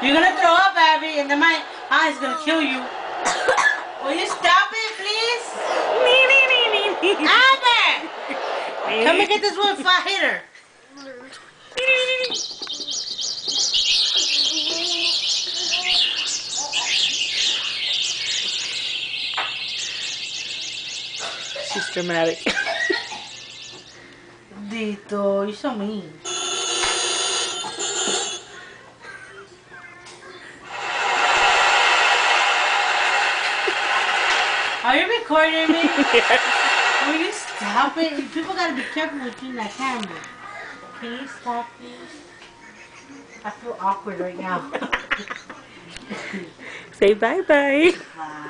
You're gonna throw up, Abby, and then my aunt is gonna kill you. Will you stop it, please? Abby! Come and get this one if I hit her. She's dramatic. Dito, you're so mean. Are you recording me? Yeah. Will you stop it? People gotta be careful with you in that camera. Can you stop this? I feel awkward right now. Say bye-bye. Bye.